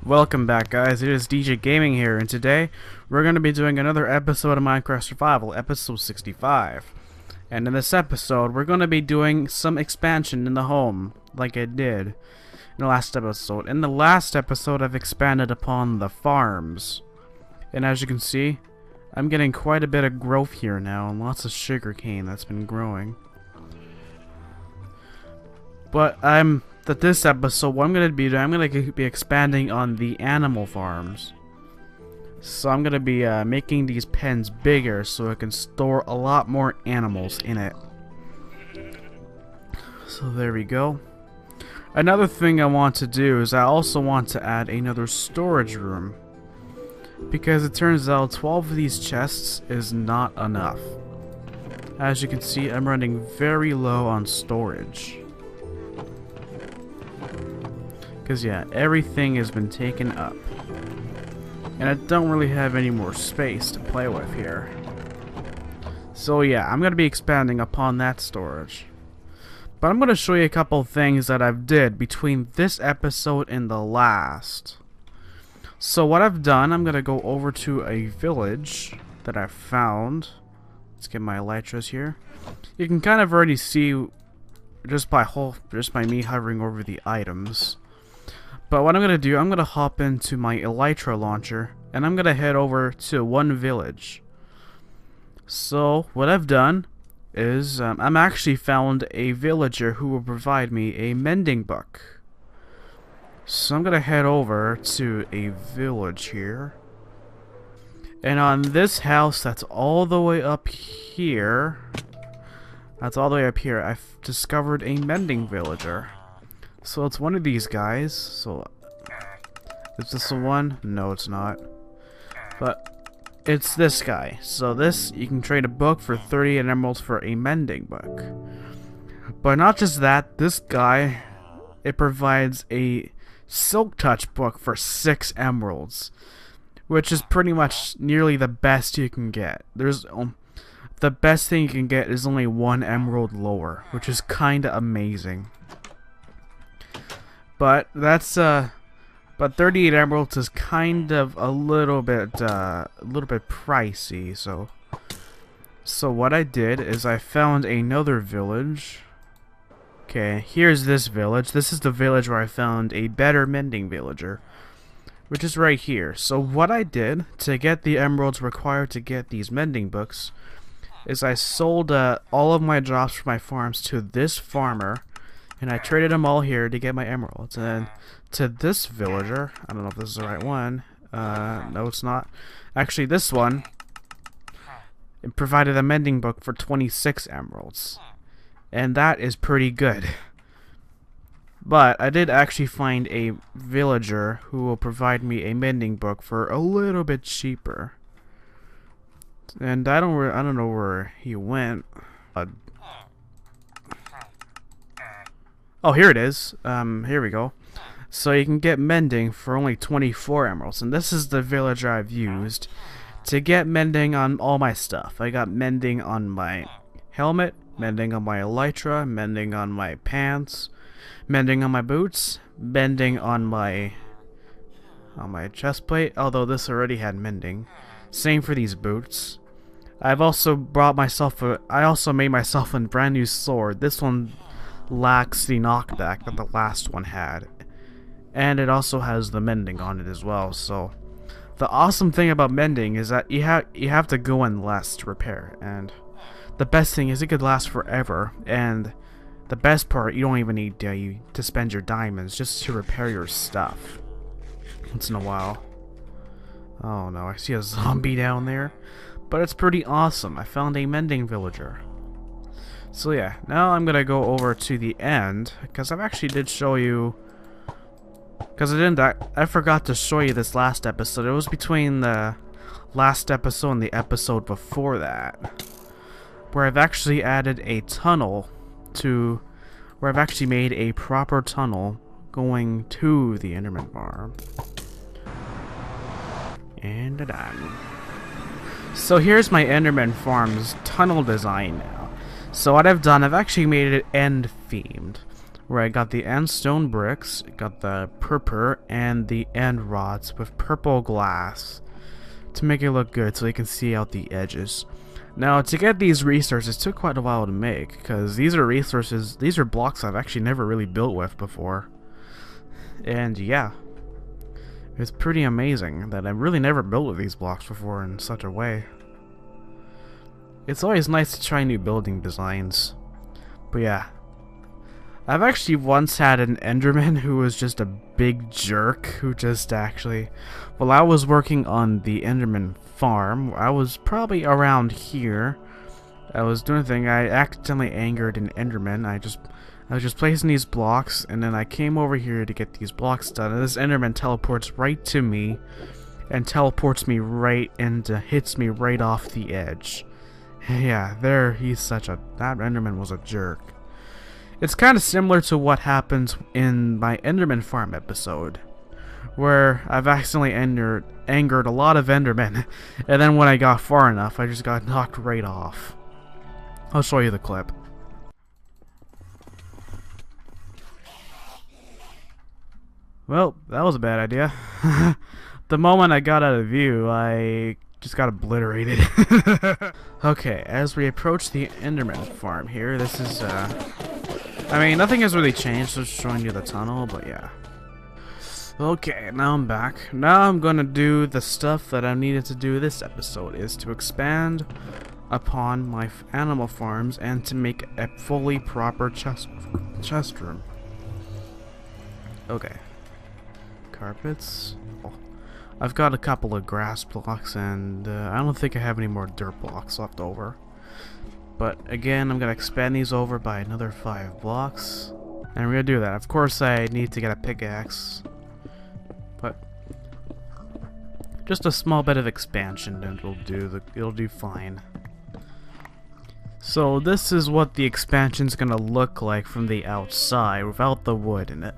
Welcome back, guys. It is DJ Gaming here, and today we're going to be doing another episode of Minecraft Survival, episode 65. And in this episode, we're going to be doing some expansion in the home, like I did in the last episode. In the last episode, I've expanded upon the farms. And as you can see, I'm getting quite a bit of growth here now, and lots of sugarcane that's been growing. But this episode, what I'm going to be doing, I'm going to be expanding on the animal farms. So I'm going to be making these pens bigger so I can store a lot more animals in it. So there we go. Another thing I want to do is I also want to add another storage room. Because it turns out 12 of these chests is not enough. As you can see, I'm running very low on storage. Because yeah, everything has been taken up. And I don't really have any more space to play with here. So yeah, I'm going to be expanding upon that storage. But I'm going to show you a couple things that I've did between this episode and the last. So what I've done, I'm going to go over to a village that I found. Let's get my elytras here. You can kind of already see just by me hovering over the items. But what I'm going to do, I'm going to hop into my elytra launcher, and I'm going to head over to one village. So, what I've done is, I'm actually found a villager who will provide me a mending book. So I'm going to head over to a village here. And on this house that's all the way up here, I've discovered a mending villager. So it's one of these guys. So is this the one? No, it's not. But it's this guy. So this, you can trade a book for 30 emeralds for a mending book. But not just that, this guy, it provides a silk touch book for 6 emeralds, which is pretty much nearly the best you can get. The best thing you can get is only 1 emerald lower, which is kinda amazing. But that's but 38 emeralds is kind of a little bit pricey. So what I did is I found another village. Okay, here's this village. This is the village where I found a better mending villager, which is right here. So what I did to get the emeralds required to get these mending books is I sold all of my drops from my farms to this farmer. And I traded them all here to get my emeralds. And then to this villager, I don't know if this is the right one. No, it's not. Actually, this one, it provided a mending book for 26 emeralds. And that is pretty good. But I did actually find a villager who will provide me a mending book for a little bit cheaper. And I don't know where he went. Oh, here it is. Here we go. So you can get mending for only 24 emeralds. And this is the villager I've used to get mending on all my stuff. I got mending on my helmet, mending on my elytra, mending on my pants, mending on my boots, mending on my chest plate, although this already had mending. Same for these boots. I've also I also made myself a brand new sword. This one lacks the knockback that the last one had, and it also has the mending on it as well. So the awesome thing about mending is that you have to go in less to repair, and the best thing is it could last forever. And the best part, you don't even need to spend your diamonds just to repair your stuff once in a while. Oh no, I see a zombie down there, but it's pretty awesome. I found a mending villager. So yeah, now I'm gonna go over to the end, because I actually did show you, because I forgot to show you this last episode. It was between the last episode and the episode before that, where I've actually added a tunnel where I've actually made a proper tunnel going to the Enderman farm. And done. So here's my Enderman farm's tunnel design now. So what I've done, I've actually made it end themed. where I got the end stone bricks, got the purple and the end rods with purple glass to make it look good so you can see out the edges. Now, to get these resources took quite a while to make, because these are blocks I've actually never really built with before. And yeah, it's pretty amazing that I've really never built with these blocks before in such a way. It's always nice to try new building designs. But yeah, I've actually once had an Enderman who was just a big jerk who just actually, while I was working on the Enderman farm, I was probably around here. I was doing a thing, I accidentally angered an Enderman. I was just placing these blocks, and then I came over here to get these blocks done, and this Enderman teleports right to me and teleports me right and hits me right off the edge. Yeah, that Enderman was a jerk. It's kind of similar to what happens in my Enderman farm episode, where I've accidentally angered a lot of Endermen, and then when I got far enough, I just got knocked right off. I'll show you the clip. Well, that was a bad idea. The moment I got out of view, I just got obliterated. Okay, as we approach the Enderman farm here, this is, I mean, nothing has really changed, so just showing you the tunnel, but yeah. Okay, now I'm back. Now I'm gonna do the stuff that I needed to do this episode, is to expand upon my animal farms and to make a fully proper chest room. Okay. Carpets. Oh. I've got a couple of grass blocks, and I don't think I have any more dirt blocks left over. But again, I'm gonna expand these over by another 5 blocks, and we're gonna do that. Of course, I need to get a pickaxe, but just a small bit of expansion, and it'll do fine. So this is what the expansion's gonna look like from the outside without the wood in it.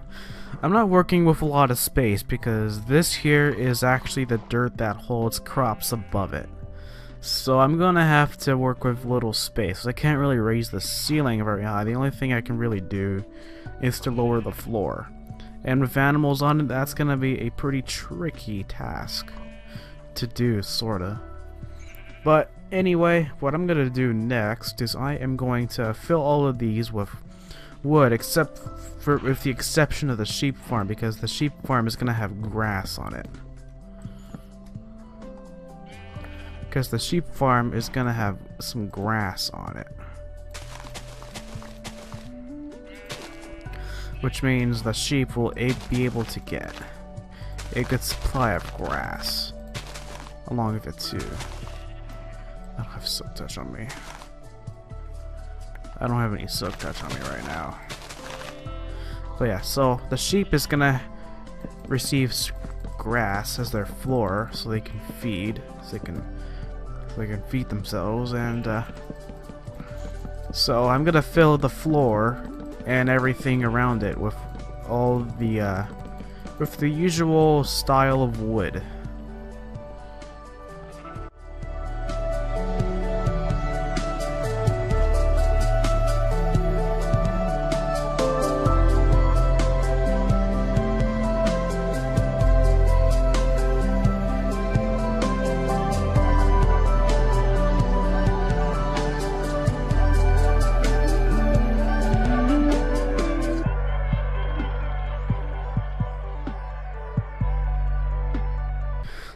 I'm not working with a lot of space because this here is actually the dirt that holds crops above it. So I'm gonna have to work with little space. I can't really raise the ceiling very high. The only thing I can really do is to lower the floor. And with animals on it, that's gonna be a pretty tricky task to do, sorta. But anyway, what I'm gonna do next is I am going to fill all of these with wood, with the exception of the sheep farm, because the sheep farm is gonna have grass on it. Because the sheep farm is gonna have some grass on it, which means the sheep will be able to get a good supply of grass along with it too. I don't have silk touch on me. I don't have any silk touch on me right now. But yeah, so the sheep is gonna receive grass as their floor so they can feed, so they can feed themselves, and so I'm gonna fill the floor and everything around it with all the usual style of wood.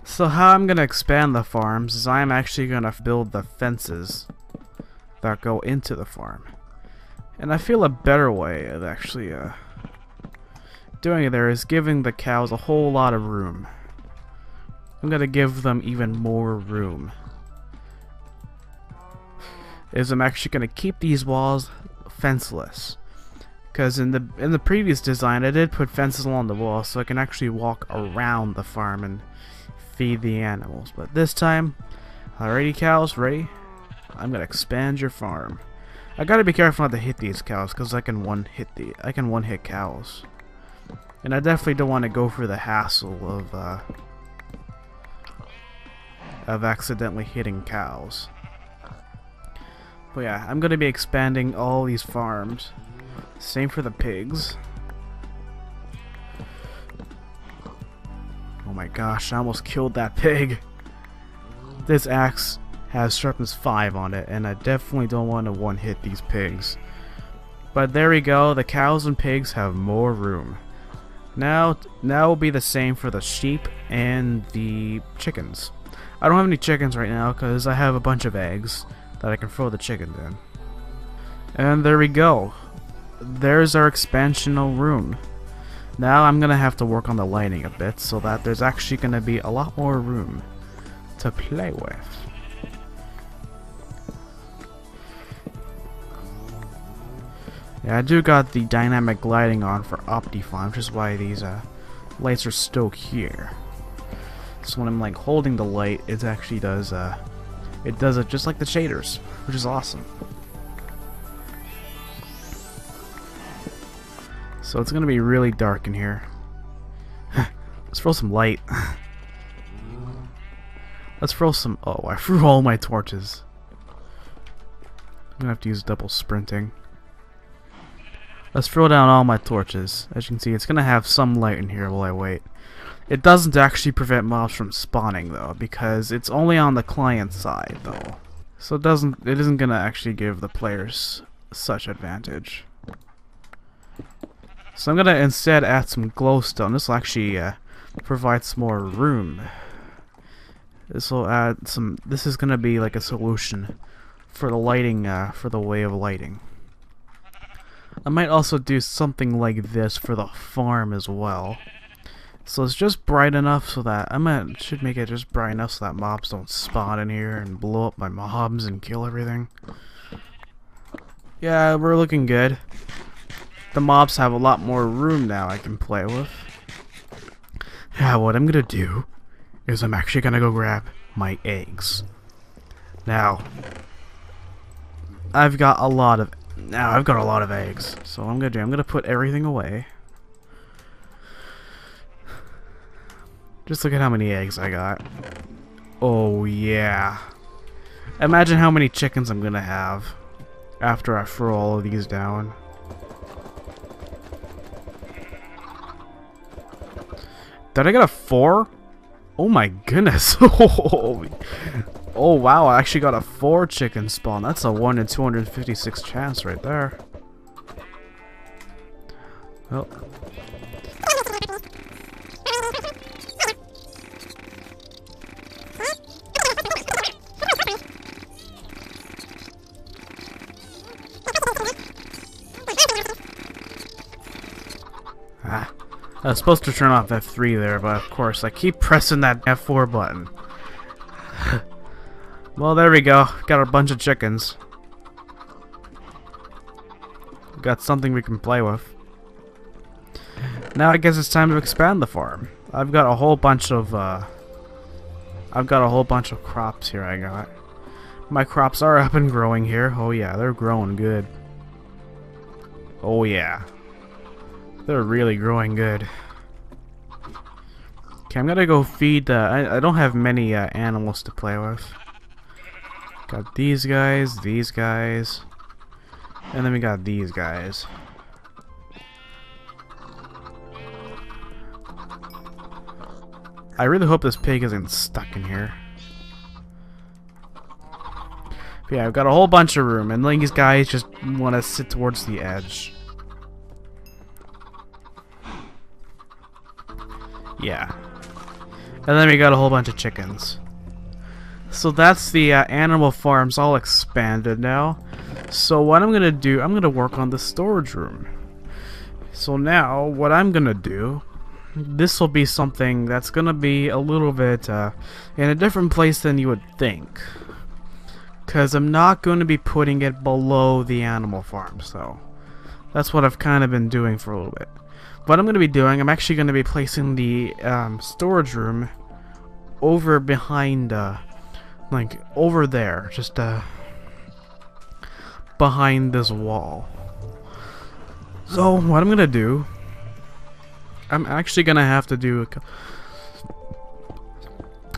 So how I'm gonna expand the farms is I'm actually gonna build the fences that go into the farm. And I feel a better way of actually doing it there is giving the cows a whole lot of room. I'm gonna give them even more room. I'm actually gonna keep these walls fenceless. Because in the previous design I did put fences along the wall so I can actually walk around the farm and feed the animals. But this time, alrighty cows, ready? I'm gonna expand your farm. I gotta be careful not to hit these cows because I can one hit cows, and I definitely don't want to go through the hassle of accidentally hitting cows. But yeah, I'm gonna be expanding all these farms Same for the pigs. Oh my gosh, I almost killed that pig. This axe has sharpness 5 on it, and I definitely don't want to one-hit these pigs. But there we go, the cows and pigs have more room. Now will be the same for the sheep and the chickens. I don't have any chickens right now because I have a bunch of eggs that I can throw the chickens in. And there we go. There's our expansional room. Now I'm gonna have to work on the lighting a bit so that there's actually gonna be a lot more room to play with. Yeah, I do got the dynamic lighting on for Optifine, which is why these lights are still here. So when I'm like holding the light, it actually does it just like the shaders, which is awesome. So it's gonna be really dark in here. Let's throw some light. Let's throw some. Oh, I threw all my torches. I'm gonna have to use double sprinting. Let's throw down all my torches. As you can see, it's gonna have some light in here while I wait. It doesn't actually prevent mobs from spawning though, because it's only on the client side though. So it isn't gonna actually give the players such advantage. So I'm gonna instead add some glowstone. This will actually provide some more room. This will add some. This is gonna be like a solution for the lighting, for the way of lighting. I might also do something like this for the farm as well. So it's just bright enough so that should make it just bright enough so that mobs don't spawn in here and blow up my mobs and kill everything. Yeah, we're looking good. The mobs have a lot more room now I can play with. Yeah, what I'm gonna do is I'm actually gonna go grab my eggs. Now, I've got a lot of eggs. So what I'm gonna put everything away. Just look at how many eggs I got. Oh yeah. Imagine how many chickens I'm gonna have after I throw all of these down. Did I get a 4? Oh my goodness. Oh wow, I actually got a 4 chicken spawn. That's a 1 in 256 chance right there. Well. I was supposed to turn off F3 there, but of course I keep pressing that F4 button. Well, there we go. Got a bunch of chickens. Got something we can play with. Now I guess it's time to expand the farm. I've got a whole bunch of crops here I got. My crops are up and growing here. Oh yeah, they're growing good. Oh yeah. They're really growing good. Okay, I'm gonna go feed I don't have many animals to play with. Got these guys, and then we got these guys. I really hope this pig isn't stuck in here. But yeah, I've got a whole bunch of room, and these guys just want to sit towards the edge. Yeah. And then we got a whole bunch of chickens. So that's the animal farms all expanded now. So what I'm going to do, I'm going to work on the storage room. So now, what I'm going to do, this will be something that's going to be a little bit in a different place than you would think. Because I'm not going to be putting it below the animal farm, so that's what I've kind of been doing for a little bit. What I'm going to be doing, I'm actually going to be placing the storage room over behind, like over there, just behind this wall. So what I'm going to do, I'm actually going to have to do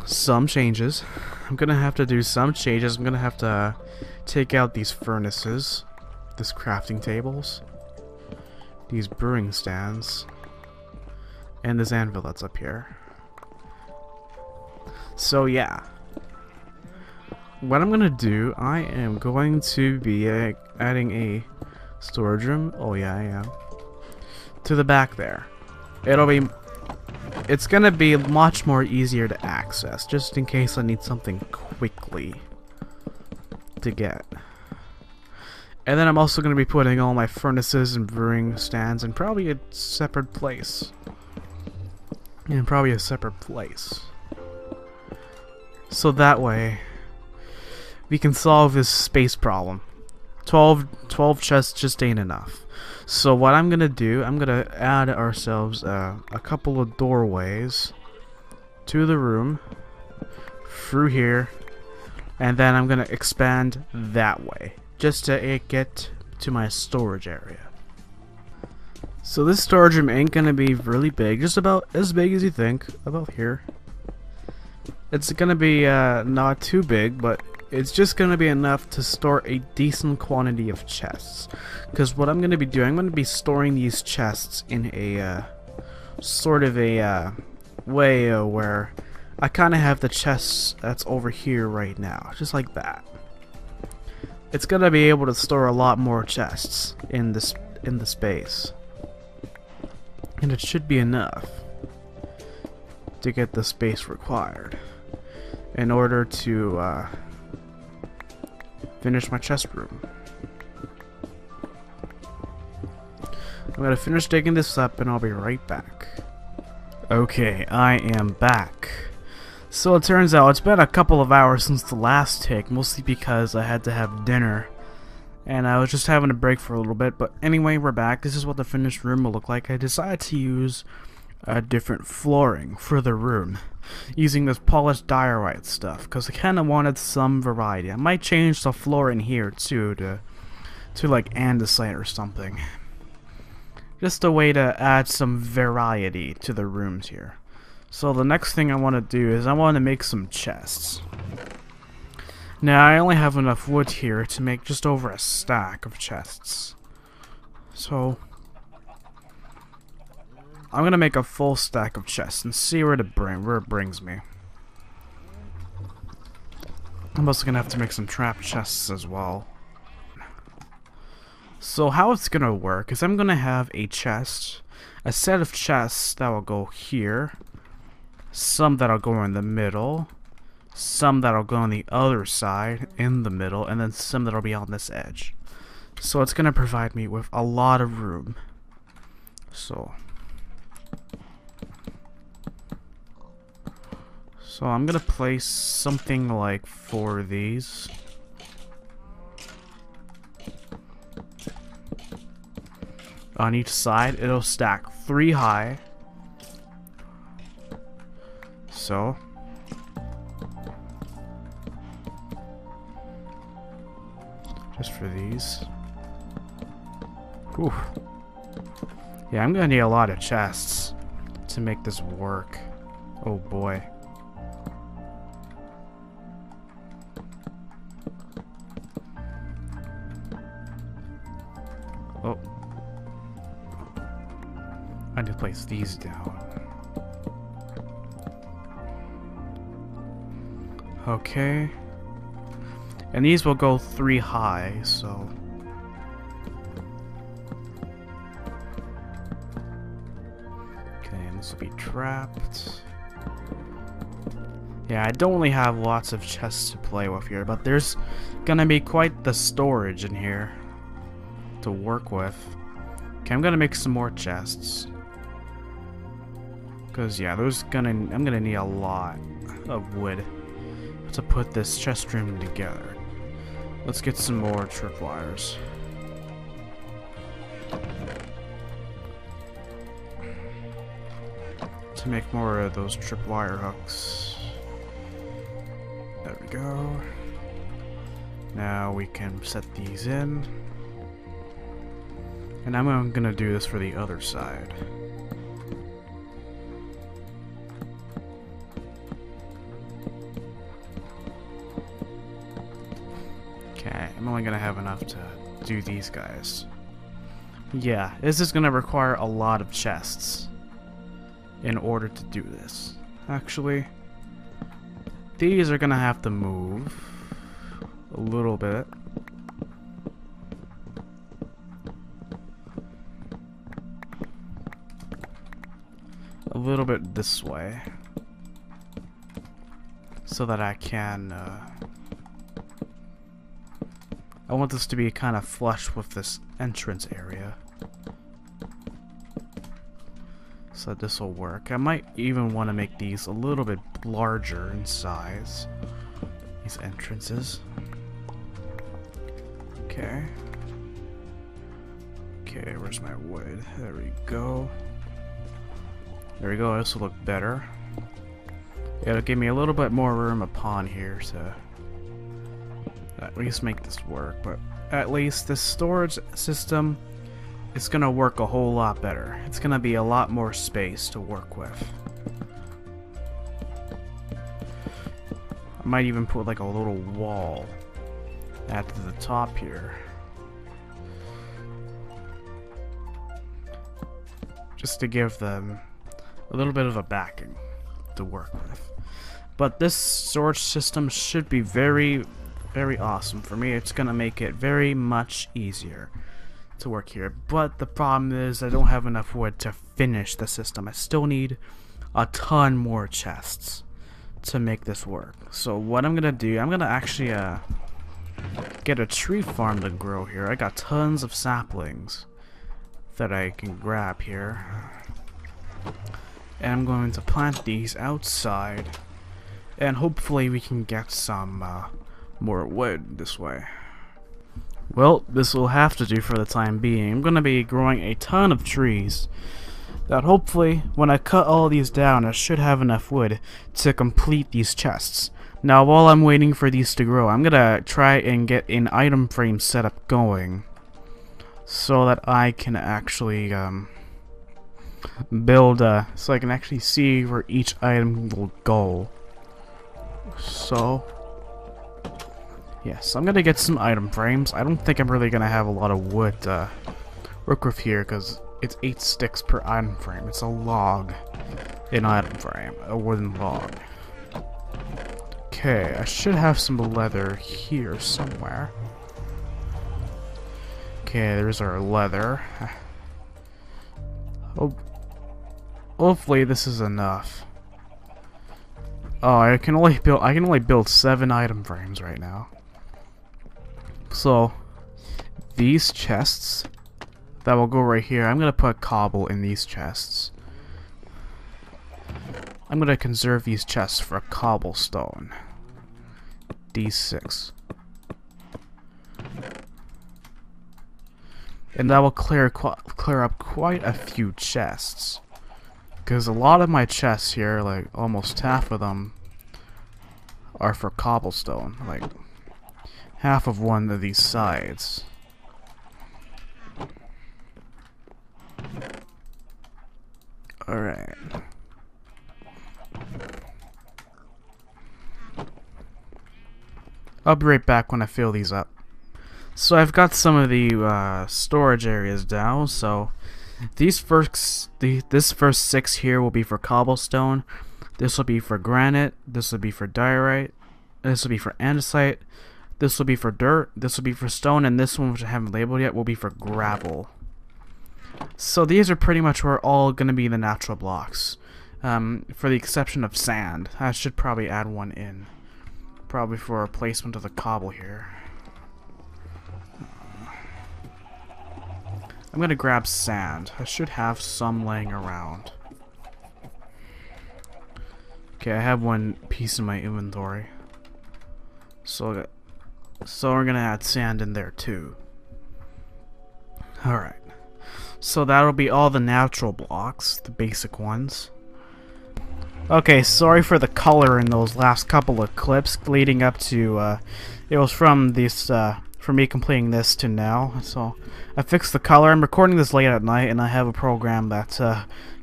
some changes. I'm going to have to do some changes. I'm going to have to take out these furnaces, these crafting tables. these brewing stands, and this anvil that's up here. So yeah, what I'm gonna do, I am going to be adding a storage room. Oh yeah, I am. To the back there. It's gonna be much more easier to access, just in case I need something quickly to get. And then I'm also gonna be putting all my furnaces and brewing stands in probably a separate place. So that way we can solve this space problem. 12 chests just ain't enough. So what I'm gonna do, I'm gonna add ourselves a couple of doorways to the room through here, and then I'm gonna expand that way just to get to my storage area. So this storage room ain't gonna be really big, just about as big as you think, about here. It's gonna be not too big, but it's just going to be enough to store a decent quantity of chests. Because what I'm going to be doing, I'm going to be storing these chests in a sort of a way where I kind of have the chests that's over here right now. Just like that. It's going to be able to store a lot more chests in the space. And it should be enough to get the space required in order to finish my chest room. I'm gonna finish digging this up and I'll be right back. Okay, I am back. So it turns out it's been a couple of hours since the last take, mostly because I had to have dinner and I was just having a break for a little bit. But anyway, we're back. This is what the finished room will look like. I decided to use a different flooring for the room, using this polished diorite stuff, because I kind of wanted some variety. I might change the floor in here too to like andesite or something. Just a way to add some variety to the rooms here. So the next thing I want to do is I want to make some chests. Now I only have enough wood here to make just over a stack of chests. So I'm gonna make a full stack of chests and see where it brings me. I'm also gonna have to make some trap chests as well. So how it's gonna work is I'm gonna have a set of chests that will go here, some that'll go in the middle, some that'll go on the other side in the middle, and then some that'll be on this edge. So it's gonna provide me with a lot of room. So I'm gonna place something like 4 of these. On each side, it'll stack 3 high. So just for these. Whew. Yeah, I'm gonna need a lot of chests to make this work. Oh boy. Oh. I need to place these down. Okay. And these will go 3 high, so. Okay, and this will be trapped. Yeah, I don't really have lots of chests to play with here, but there's gonna be quite the storage in here to work with. Okay, I'm gonna make some more chests. Cause yeah, I'm gonna need a lot of wood to put this chest room together. Let's get some more tripwires. To make more of those tripwire hooks. There we go. Now we can set these in. And I'm gonna do this for the other side. Okay, I'm only gonna have enough to do these guys. Yeah, this is gonna require a lot of chests in order to do this. Actually, these are gonna have to move a little bit. A little bit this way. So that I can, I want this to be kind of flush with this entrance area. So that this will work. I might even want to make these a little bit larger in size. These entrances. Okay. Okay, where's my wood? There we go. There we go, this will look better. It'll give me a little bit more room upon here to at least make this work, but at least this storage system is gonna work a whole lot better. It's gonna be a lot more space to work with. I might even put like a little wall at the top here. Just to give them a little bit of a backing to work with. But this storage system should be very, very awesome. For me, it's gonna make it very much easier to work here. But the problem is I don't have enough wood to finish the system. I still need a ton more chests to make this work. So what I'm gonna do, I'm gonna actually get a tree farm to grow here. I got tons of saplings that I can grab here. And I'm going to plant these outside, and hopefully we can get some more wood this way. Well, this will have to do for the time being. I'm going to be growing a ton of trees that hopefully when I cut all these down I should have enough wood to complete these chests. Now while I'm waiting for these to grow, I'm going to try and get an item frame setup going so that I can actually build so I can actually see where each item will go. So yes, I'm gonna get some item frames. I don't think I'm really gonna have a lot of wood to work with here because it's 8 sticks per item frame. It's a log in item frame, a wooden log. Okay, I should have some leather here somewhere. Okay, there's our leather. Oh, hopefully this is enough. Oh, I can only build 7 item frames right now. So these chests that will go right here, I'm gonna put cobble in these chests. I'm gonna conserve these chests for cobblestone. D6. And that will clear up quite a few chests. Because a lot of my chests here, like almost half of them, are for cobblestone. Like half of one of these sides. Alright. I'll be right back when I fill these up. So I've got some of the storage areas down, so this first 6 here will be for cobblestone, this will be for granite, this will be for diorite, this will be for andesite, this will be for dirt, this will be for stone, and this one, which I haven't labeled yet, will be for gravel. So these are pretty much where all going to be the natural blocks, for the exception of sand. I should probably add one in, probably for replacement of the cobble here. I'm gonna grab sand. I should have some laying around. Okay, I have one piece in my inventory. So we're gonna add sand in there too. Alright. So that'll be all the natural blocks, the basic ones. Okay, sorry for the color in those last couple of clips leading up to, it was from this, from me completing this to now. So I fixed the color. I'm recording this late at night, and I have a program that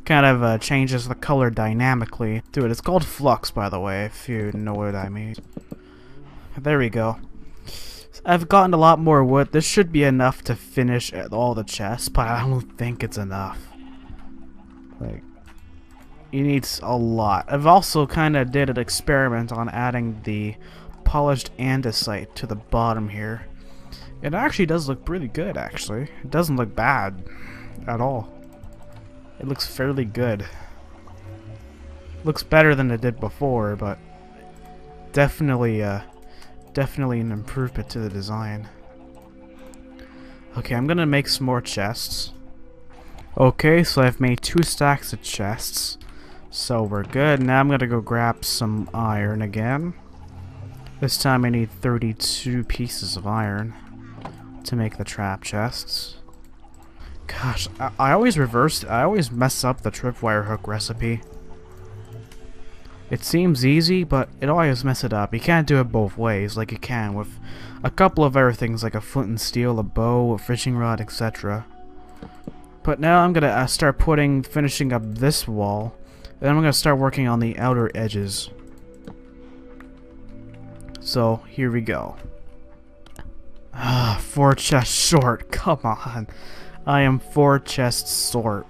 kind of changes the color dynamically to it. It's called Flux, by the way, if you know what I mean. There we go. I've gotten a lot more wood. This should be enough to finish all the chests, but I don't think it's enough. Like, it needs a lot. I've also kind of did an experiment on adding the polished andesite to the bottom here. It actually does look pretty good, actually. It doesn't look bad at all. It looks fairly good. Looks better than it did before, but definitely definitely an improvement to the design. Okay, I'm gonna make some more chests. Okay, so I've made 2 stacks of chests. So we're good. Now I'm gonna go grab some iron again. This time I need 32 pieces of iron to make the trap chests. Gosh, I always mess up the tripwire hook recipe. It seems easy, but it always messes it up. You can't do it both ways like you can with a couple of other things like a flint and steel, a bow, a fishing rod, etc. But now I'm gonna start finishing up this wall, and I'm gonna start working on the outer edges. So here we go. 4 chests short. Come on, I am 4 chests short.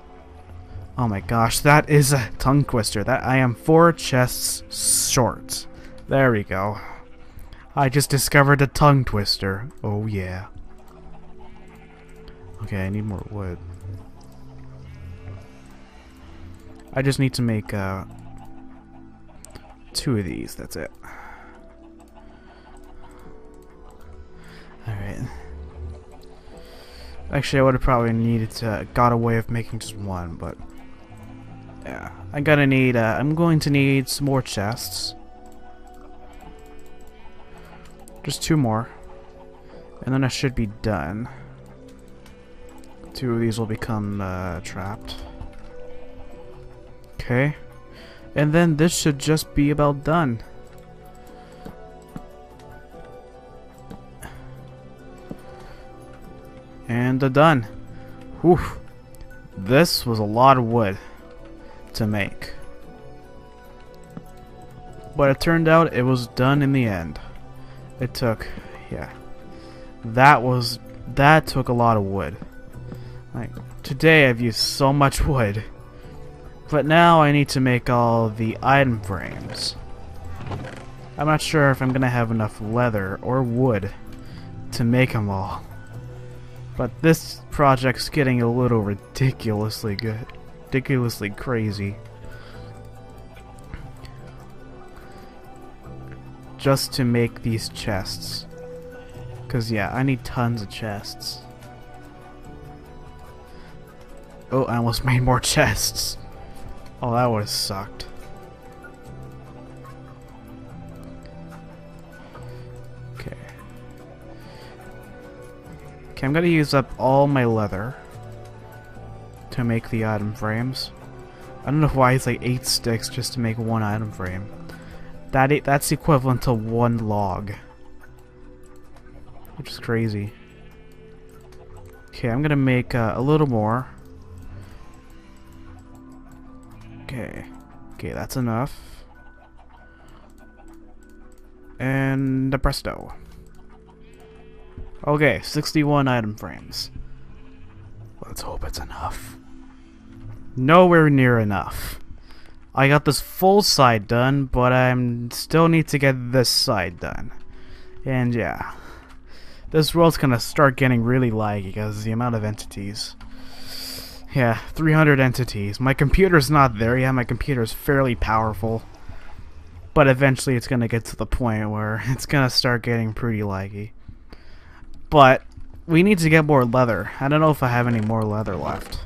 Oh my gosh, that is a tongue twister. That I am 4 chests short. There we go. I just discovered a tongue twister. Oh yeah. Okay, I need more wood. I just need to make 2 of these. That's it. Alright. Actually, I would have probably got away with making just 1, but yeah, I'm going to need some more chests. Just 2 more, and then I should be done. 2 of these will become trapped. Okay, and then this should just be about done. And they're done. Whew. This was a lot of wood to make. But it turned out it was done in the end. It took, yeah. That took a lot of wood. Like, today I've used so much wood. But now I need to make all the item frames. I'm not sure if I'm gonna have enough leather or wood to make them all. But this project's getting a little ridiculously good. Ridiculously crazy. Just to make these chests. Cause yeah, I need tons of chests. Oh, I almost made more chests. Oh, that would've sucked. Okay. Okay, I'm gonna use up all my leather to make the item frames. I don't know why it's like 8 sticks just to make 1 item frame. That's equivalent to 1 log, which is crazy. Okay, I'm gonna make a little more. Okay, that's enough. And presto. Okay, 61 item frames. Let's hope it's enough. Nowhere near enough. I got this full side done, but I still need to get this side done. And yeah, this world's gonna start getting really laggy because of the amount of entities. Yeah, 300 entities. My computer's not there yet. My computer's fairly powerful. But eventually it's gonna get to the point where it's gonna start getting pretty laggy. But we need to get more leather. I don't know if I have any more leather left.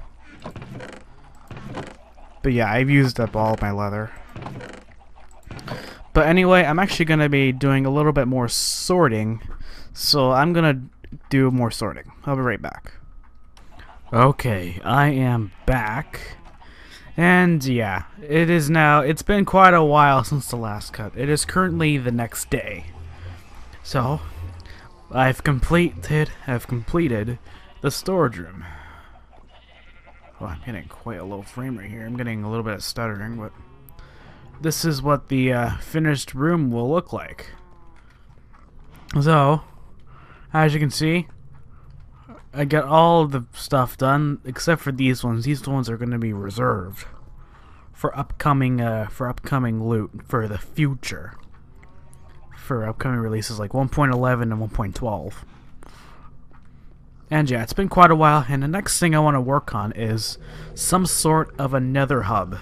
But yeah, I've used up all of my leather. But anyway, I'm actually gonna be doing a little bit more sorting. So I'm gonna do more sorting. I'll be right back. Okay, I am back. And yeah, it's been quite a while since the last cut. It is currently the next day. So, I've completed the storage room. Oh, I'm getting quite a low frame rate here. I'm getting a little bit of stuttering, but this is what the finished room will look like. So, As you can see, I got all the stuff done except for these ones. These ones are going to be reserved for upcoming loot for the future, for upcoming releases like 1.11 and 1.12. And yeah, it's been quite a while, and the next thing I want to work on is some sort of a nether hub.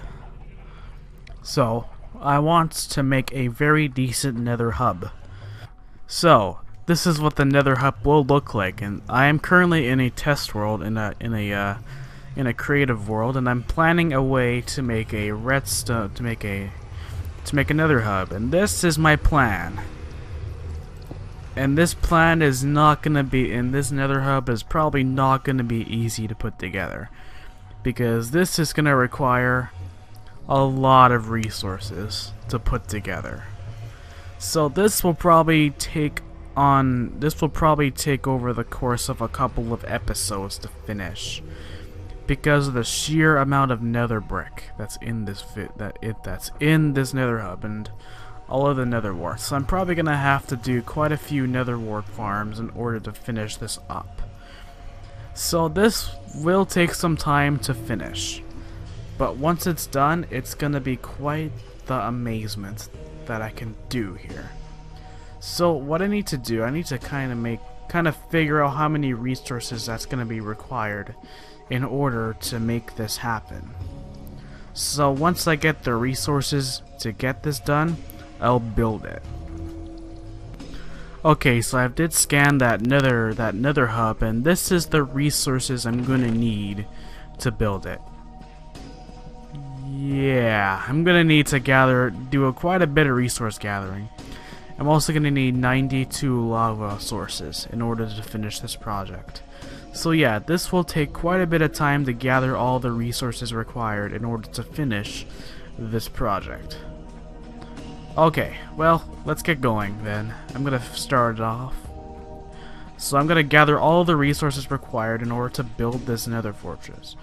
So I want to make a very decent nether hub. So this is what the nether hub will look like, and I am currently in a test world, in a creative world, and I'm planning a way to make a redstone, to make a nether hub, and this is my plan. And this plan is not gonna be, and this nether hub is probably not gonna be easy to put together, because this is gonna require a lot of resources to put together. So this will probably take over the course of a couple of episodes to finish, because of the sheer amount of nether brick that's in this nether hub and all of the nether warts. So I'm probably gonna have to do quite a few nether wart farms in order to finish this up. So this will take some time to finish, but once it's done, it's gonna be quite the amazement that I can do here. So what I need to do, I need to kind of figure out how many resources that's gonna be required in order to make this happen. So once I get the resources to get this done, I'll build it. Okay, so I did scan that nether hub, and this is the resources I'm gonna need to build it. Yeah, I'm gonna need to do quite a bit of resource gathering. I'm also gonna need 92 lava sources in order to finish this project. So yeah, this will take quite a bit of time to gather all the resources required in order to finish this project. Okay, well, let's get going then. I'm gonna start it off. So I'm gonna gather all the resources required in order to build this nether fortress,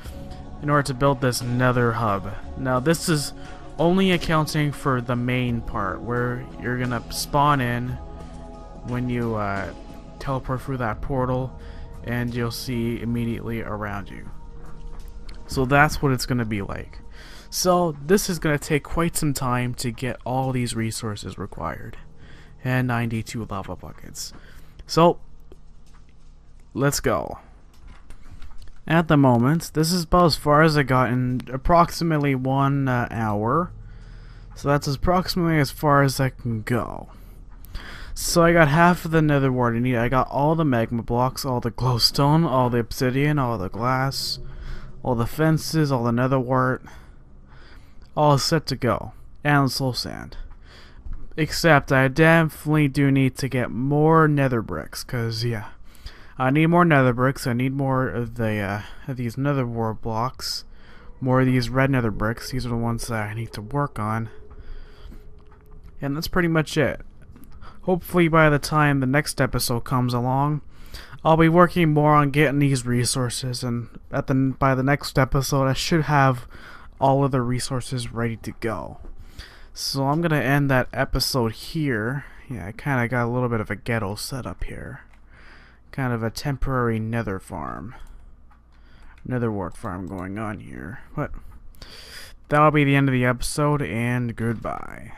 in order to build this nether hub. Now this is only accounting for the main part, where you're gonna spawn in when you teleport through that portal, and you'll see immediately around you. So that's what it's gonna be like. So this is going to take quite some time to get all these resources required, and 92 lava buckets. So let's go. At the moment, this is about as far as I got in approximately 1 hour. So that's approximately as far as I can go. So I got half of the nether wart I need. I got all the magma blocks, all the glowstone, all the obsidian, all the glass, all the fences, all the nether wart. All set to go, and soul sand. Except I definitely do need to get more nether bricks, cause yeah, I need more nether bricks. I need more of these nether wart blocks, more of these red nether bricks. These are the ones that I need to work on, and that's pretty much it. Hopefully by the time the next episode comes along, I'll be working more on getting these resources, and by the next episode I should have all of the resources ready to go. So I'm gonna end that episode here. Yeah, I kinda got a little bit of a ghetto setup here. Kind of a temporary nether wart farm going on here. But that'll be the end of the episode, and goodbye.